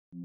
To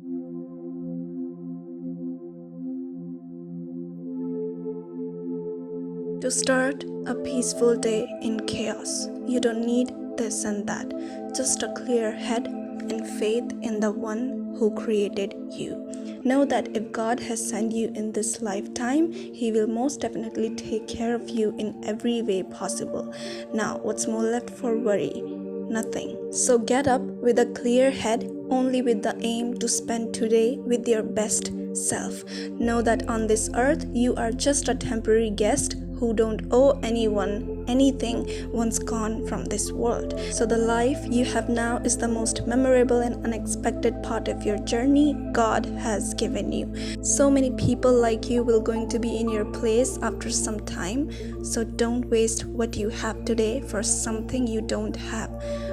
start a peaceful day in chaos, you don't need this and that, just a clear head and faith in the one who created you. Know that if God has sent you in this lifetime, He will most definitely take care of you in every way possible. Now, what's more left for worry? Nothing. So get up with a clear head, only with the aim to spend today with your best self. Know that on this earth, you are just a temporary guest who don't owe anyone anything once gone from this world. So the life you have now is the most memorable and unexpected part of your journey God has given you. So many people like you will going to be in your place after some time. So don't waste what you have today for something you don't have.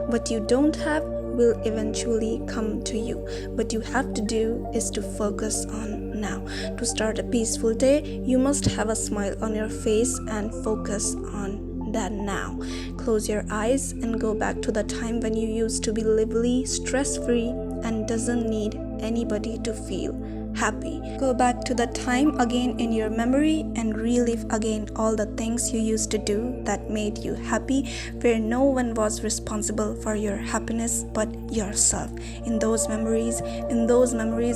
What you don't have will eventually come to you. What you have to do is to focus on now. To start a peaceful day, you must have a smile on your face and focus on that now. Close your eyes and go back to the time when you used to be lively, stress-free, and doesn't need anybody to feel happy. Go back to the time again in your memory and relive again all the things you used to do that made you happy, where no one was responsible for your happiness but yourself. In those memories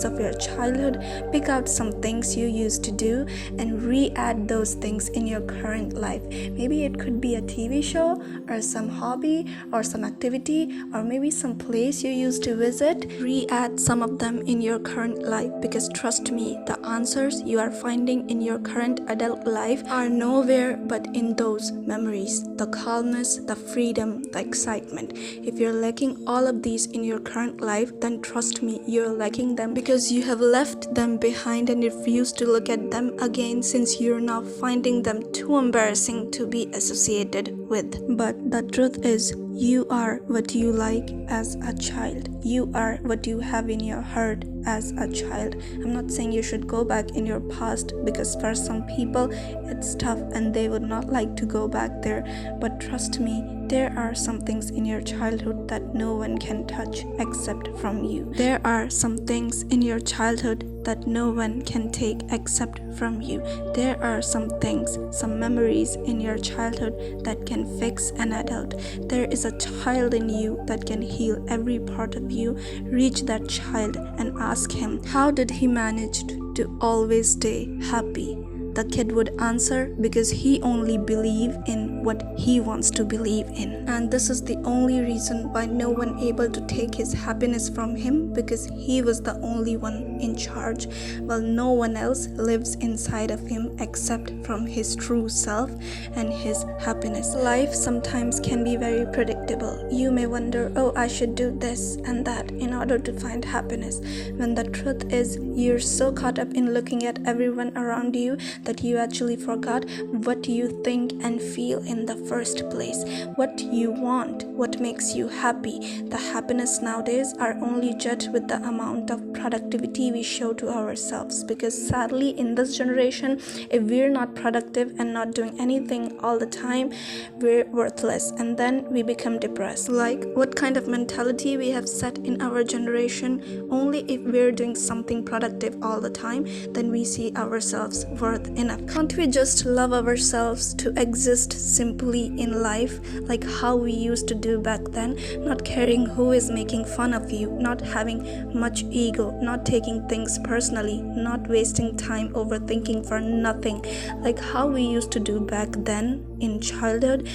of your childhood, pick out some things you used to do and re-add those things in your current life. Maybe it could be a TV show or some hobby or some activity or maybe some place you used to visit. Re-add some of them in your current life, because trust me, the answers you are finding in your current adult life are nowhere but in those memories. The calmness, the freedom, the excitement. If you're lacking all of these in your current life, then trust me, you're lacking them because you have left them behind and refused to look at them again, since you're now finding them too embarrassing to be associated with. But the truth is, you are what you like as a child. You are what you have in your heart as a child. I'm not saying you should go back in your past, because for some people it's tough and they would not like to go back there. But trust me, there are some things in your childhood that no one can touch except from you. There are some things in your childhood that no one can take except from you. There are some things, some memories in your childhood that can fix an adult. There is a child in you that can heal every part of you. Reach that child and ask him, how did he manage to always stay happy? The kid would answer, because he only believes in what he wants to believe in. And this is the only reason why no one able to take his happiness from him, because he was the only one in charge, while no one else lives inside of him except from his true self and his happiness. Life sometimes can be very predictable. You may wonder, oh, I should do this and that in order to find happiness, when the truth is you're so caught up in looking at everyone around you that you actually forgot what you think and feel in the first place, what you want, what makes you happy. The happiness nowadays are only judged with the amount of productivity we show to ourselves, because sadly in this generation, if we're not productive and not doing anything all the time, we're worthless, and then we become depressed. Like, what kind of mentality we have set in our generation? Only if we're doing something productive all the time, then we see ourselves worth enough. Can't we just love ourselves to exist simply in life, like how we used to do back then? Not caring who is making fun of you, not having much ego, not taking things personally, not wasting time overthinking for nothing, like how we used to do back then in childhood.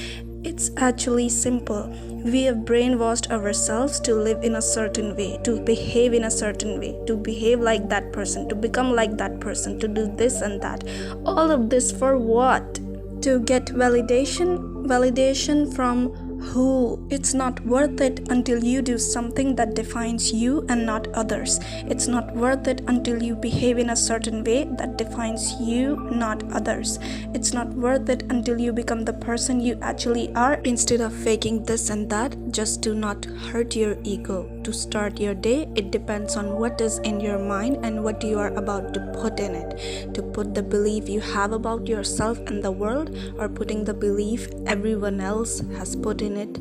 It's actually simple. We have brainwashed ourselves to live in a certain way, to behave in a certain way, to behave like that person, to become like that person, to do this and that. All of this for what? To get validation? Validation from who? It's not worth it until you do something that defines you and not others. It's not worth it until you behave in a certain way that defines you, not others. It's not worth it until you become the person you actually are, instead of faking this and that just to not hurt your ego. To start your day, it depends on what is in your mind and what you are about to put in it. To put the belief you have about yourself and the world, or putting the belief everyone else has put in it.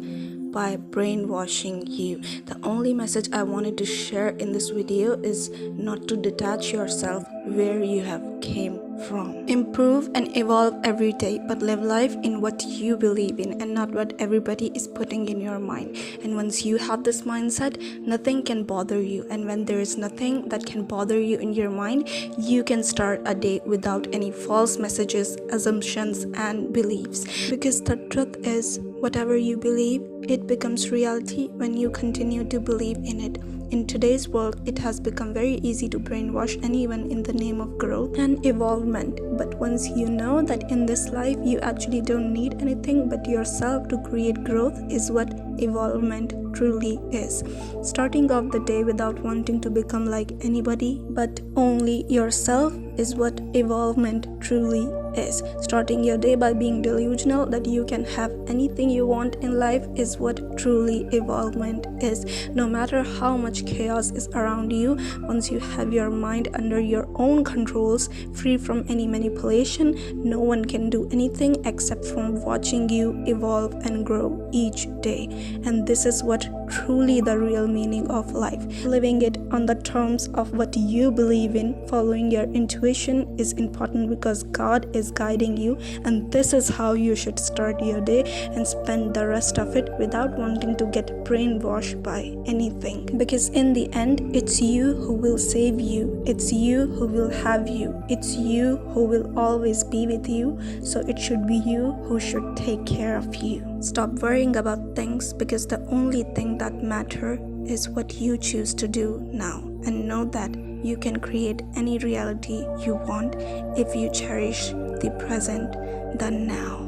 by brainwashing you. The only message I wanted to share in this video is not to detach yourself where you have came from. Improve and evolve every day, but live life in what you believe in and not what everybody is putting in your mind. And once you have this mindset, nothing can bother you. And when there is nothing that can bother you in your mind, you can start a day without any false messages, assumptions, and beliefs. Because the truth is, whatever you believe, it becomes reality when you continue to believe in it. In today's world, it has become very easy to brainwash anyone in the name of growth and evolvement. But once you know that in this life you actually don't need anything but yourself to create growth, is what evolvement truly is. Starting off the day without wanting to become like anybody but only yourself is what evolvement truly is. Starting your day by being delusional that you can have anything you want in life is what truly evolvement is. No matter how much chaos is around you, once you have your mind under your own controls, free from any manipulation, no one can do anything except from watching you evolve and grow each day. And this is what truly the real meaning of life. Living it on the terms of what you believe in, following your intuition is important because God is guiding you, and this is how you should start your day and spend the rest of it without wanting to get brainwashed by anything. Because in the end, it's you who will save you, it's you who will have you, it's you who will always be with you, so it should be you who should take care of you. Stop worrying about things, because the only thing that matters is what you choose to do now, and know that you can create any reality you want if you cherish the present, the now.